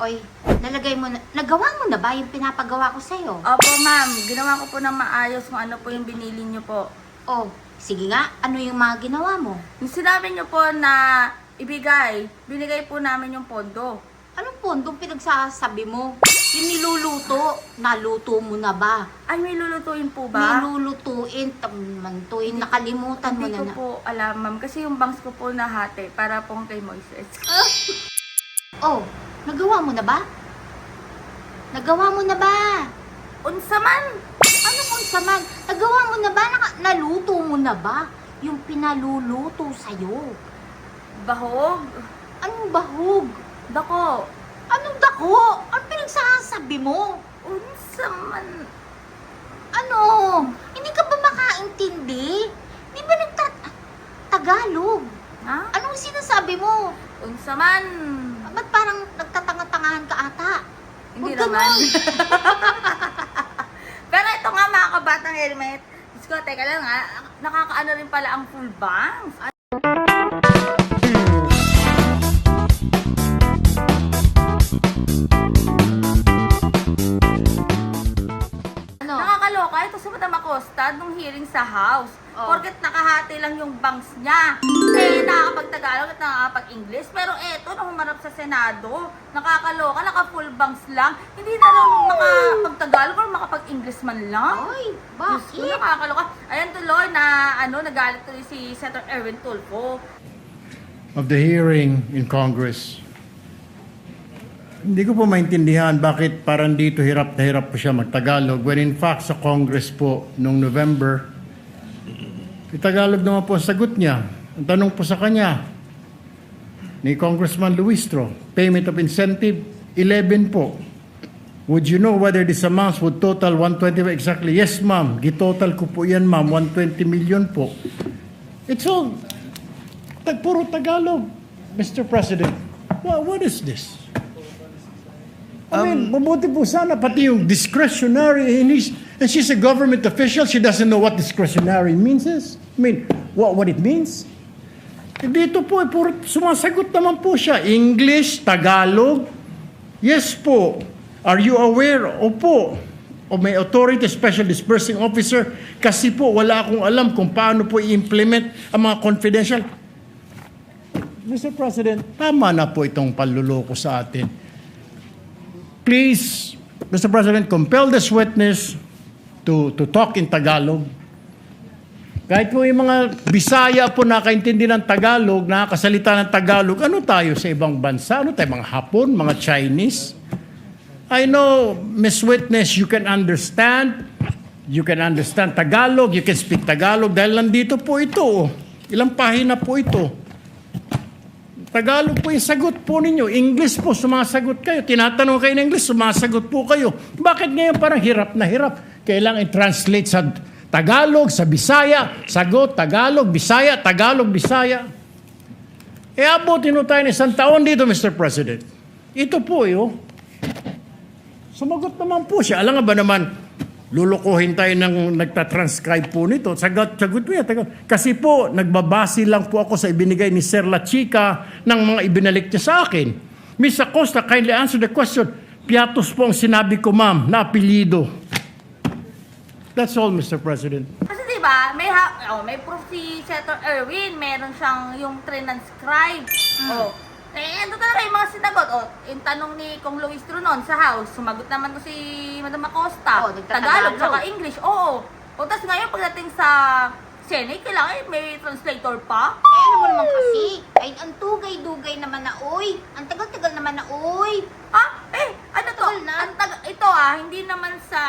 Oy, nagawa mo na ba yung pinapagawa ko sa'yo? Opo, ma'am. Ginawa ko po ng maayos kung ano po yung binili niyo po. Oh, sige nga, ano yung mga ginawa mo? Yung sinabi niyo po na binigay po namin yung pondo. Anong pondong pinagsasabi mo? Yung niluluto, naluto mo na ba? Ay, may lulutuin po ba? Nilulutuin, tamantuin, nakalimutan mo Hindi na ko na. po alam, ma'am. Kasi yung bangs ko po nahati para pong kay Moises. Oh, nagawa mo na ba? Nagawa mo na ba? Unsa man? Ano kung saman? Nagawa mo na ba? Naluto mo na ba? Yung pinaluluto sa'yo. Bahog? Anong bahog? Dako? Anong dako? Ano pinagsasabi mo? Unsa man? Ano? Hindi ka ba makaintindi? Di ba Tagalog? Ha? Anong sinasabi mo? Unsa man? Ba't parang nagtatanga-tangahan ka ata? Hindi Huwag naman. ganun. Pero ito nga mga kabatang helmet. Diyos ko, teka lang ha. Nakakaano rin pala ang full bangs. Ano? Nakakaloka. Ito si Madam Acosta nung hearing sa House. Oh. Porket nakahati lang yung bangs niya. Eh, nakakapag-Tagalog at nakakapag-English. Pero eto, nung humarap sa Senado, nakakaloka, naka-full bangs lang. Hindi na lang makapag-Tagalog or makapag-English man lang. Ay, Diyos ko, bakit? nakakaloka. Ayan tuloy na nagalit tuloy si Senator Erwin Tulfo. Of the hearing in Congress. Hindi ko po maintindihan bakit parang dito hirap na hirap po siya magtagalog when in fact sa Congress po noong November, Tagalog naman po ang sagot niya. Ang tanong po sa kanya ni Congressman Luistro, payment of incentive, 11 po. Would you know whether this amounts would total 120 exactly? Yes, ma'am. Gitotal ko po yan, ma'am. 120 million po. It's all puro Tagalog, Mr. President. What is this? I mean, mabuti po sana pati yung discretionary, and she's a government official, she doesn't know what discretionary means is. I mean, what it means. Dito po, puro sumasagot naman po siya. English, Tagalog. Yes po. Are you aware? Opo. O may authority, special dispersing officer. Kasi po, wala akong alam kung paano po i-implement ang mga confidential. Mr. President, tama na po itong panluloko sa atin. Please, Mr. President, compel this witness to talk in Tagalog. Kahit po yung mga Bisaya po nakaintindi ng Tagalog, nakakasalita ng Tagalog, ano tayo sa ibang bansa? Ano tayo, mga Hapon, mga Chinese? I know, Miss Witness, you can understand Tagalog, you can speak Tagalog, dahil nandito po ito. Ilang pahina po ito. Tagalog po yung sagot po ninyo. English po, sumasagot kayo. Tinatanong kayo ng English, sumasagot po kayo. Bakit ngayon parang hirap na hirap? Kailangan i-translate sa Tagalog, sa Bisaya, sagot, Tagalog, Bisaya, Tagalog, Bisaya. E abutin mo tayo ng isang taon dito, Mr. President. Ito po, sumagot naman po siya. Alam nga ba naman, lulukuhin tayo ng nagtatranscribe po nito. Sagot mo yan. Kasi po, nagbabase lang po ako sa ibinigay ni Sir La Chica ng mga ibinalik niya sa akin. Miss Acosta, kindly answer the question. Piatos po ang sinabi ko, ma'am, na apelyido. That's all, Mr. President. Kasi diba, may proof si Senator Erwin. Meron siyang yung transcribe. Oh. Eh, ano talaga yung mga sinagot? Yung tanong ni Kong Luis Trunon sa House, sumagot naman ko si Madam Acosta. Tagalog, saka English. Oo. O, tapos ngayon, pagdating sa Senate, kailangan may translator pa. Eh, ano mo naman kasi? Ay, ang tugay-dugay naman na, uy. Ang tagal-tagal naman na, uy. Ano to? Tagal na. Ito hindi naman sa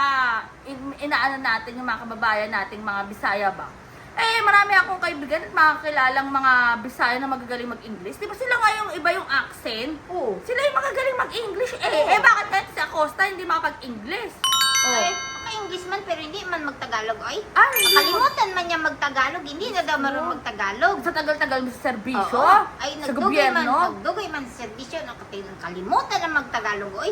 inaano natin yung mga kababayan nating mga Bisaya ba? Marami akong kaibigan at mga kilalang mga Bisaya na magagaling mag-English. Di ba sila nga yung iba yung accent? Oo. Sila yung magagaling mag-English. Bakit kahit si Acosta hindi makapag-English? Ay, English man pero hindi man magtagalog, ay. Hindi. Nakalimutan man niya magtagalog, hindi na daw marunong magtagalog. Sa tagal-tagal mo sa serbisyo? Oo. Ay, sa nagdugay gobyerno? man sa serbisyo, nakalimutan na magtagalog, oy.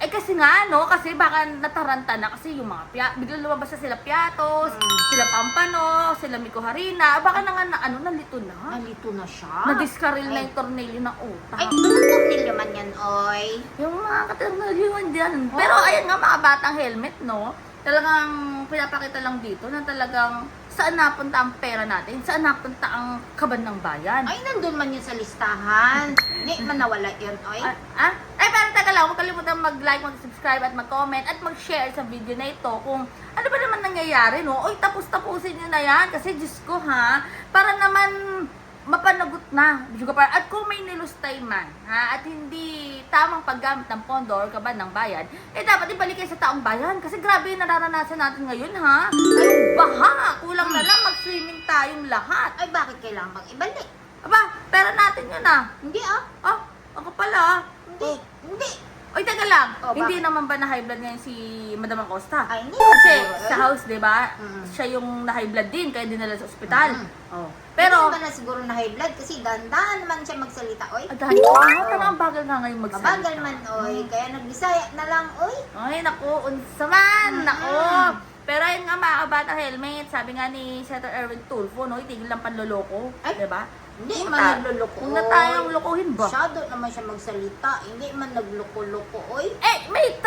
Eh kasi nga, no? Kasi baka nataranta na kasi yung mga biglang lumabas na sila Piatos, sila Pampano, sila Miko Harina. Baka na nga nalito na. Nalito na siya. Na-discarril na Ay. yung tornilyo ng utak. Ay, anong tornilyo man yan, oy? Yung mga katornilyuhan dyan. Pero ayan nga mga batang helmet, no? Talagang pinapakita lang dito na talagang saan napunta ang pera natin, saan napunta ang kaban ng bayan. Ay, nandun man yun sa listahan. Hindi man nawala yun, oy. Ay, pero taga lang, huwag kalimutan mag-like, mag-subscribe at mag-comment at mag-share sa video na ito kung ano ba naman nangyayari, no? Oy, tapos-tapusin nyo na yan kasi Diyos ko ha, para naman mapanagot na. At kung may nilustay man, ha, at hindi tamang paggamit ng pondo or kaban ng bayan, eh dapat ibalik sa taong bayan. Kasi grabe yung nararanasan natin ngayon, ha? Ay, baha! Kulang na lang mag-swimming tayong lahat. Ay, bakit kailangan mag-ibalik? Aba, pera natin yun, ah. Hindi ah. Ah, ako pala, ah. Hindi. Hindi. Oy, teka lang. Oh, Hindi bakit? naman ba na high blood ngayon si Madam Acosta? Ay, hindi. Kasi siguro, sa eh. house, di ba? Mm. Siya yung na high blood din, kaya dinala sa ospital. Mm. Pero, Hindi ba na siguro na high blood kasi dahan-dahan naman siya magsalita, oy. dahil parang bagal nga ngayon magsalita. Mabagal man, oy. Kaya nagbisaya na lang, oy. Ay, naku, unsa man, Mm. naku. Pero ayun nga mga kabata helmet, sabi nga ni Senator Erwin Tulfo, no, itigil lang panloloko, Ay. di ba? Hindi Huwag man ta- nagluloko. Huwag na tayong lokohin ba? Masyado naman siya magsalita. Hindi man nagloko-loko, oy. May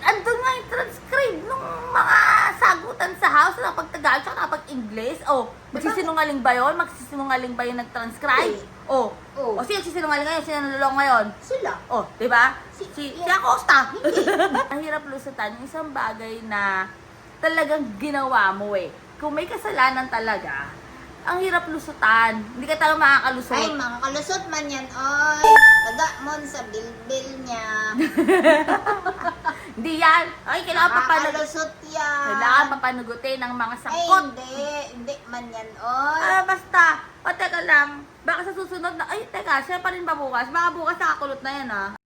andun nga yung transcribe nung mga sagutan sa house na pag-Tagalog at pag-English. Oh, magsisinungaling ba yun? Magsisinungaling ba yung nag-transcribe? Oh. Oh. O sino sinungaling ngayon? Sino nalulong ngayon? Sila. Oh, di ba? Si Acosta. Hindi. Ang hirap lusutan, yung isang bagay na talagang ginawa mo eh. Kung may kasalanan talaga, ang hirap lusutan. Hindi ka talaga makakalusot. Ay, makakalusot man yan, oy. Taga mon sa bilbil niya. Hindi yan. Ay, kailangan Makakalusot yan. Kailangan papanugutin ng mga Ay, sangkot. hindi. Hindi man yan, oy. Basta. O, teka lang. Baka sa susunod na, ay, teka, siya pa rin ba bukas? Baka bukas nakakulot na yan, ah.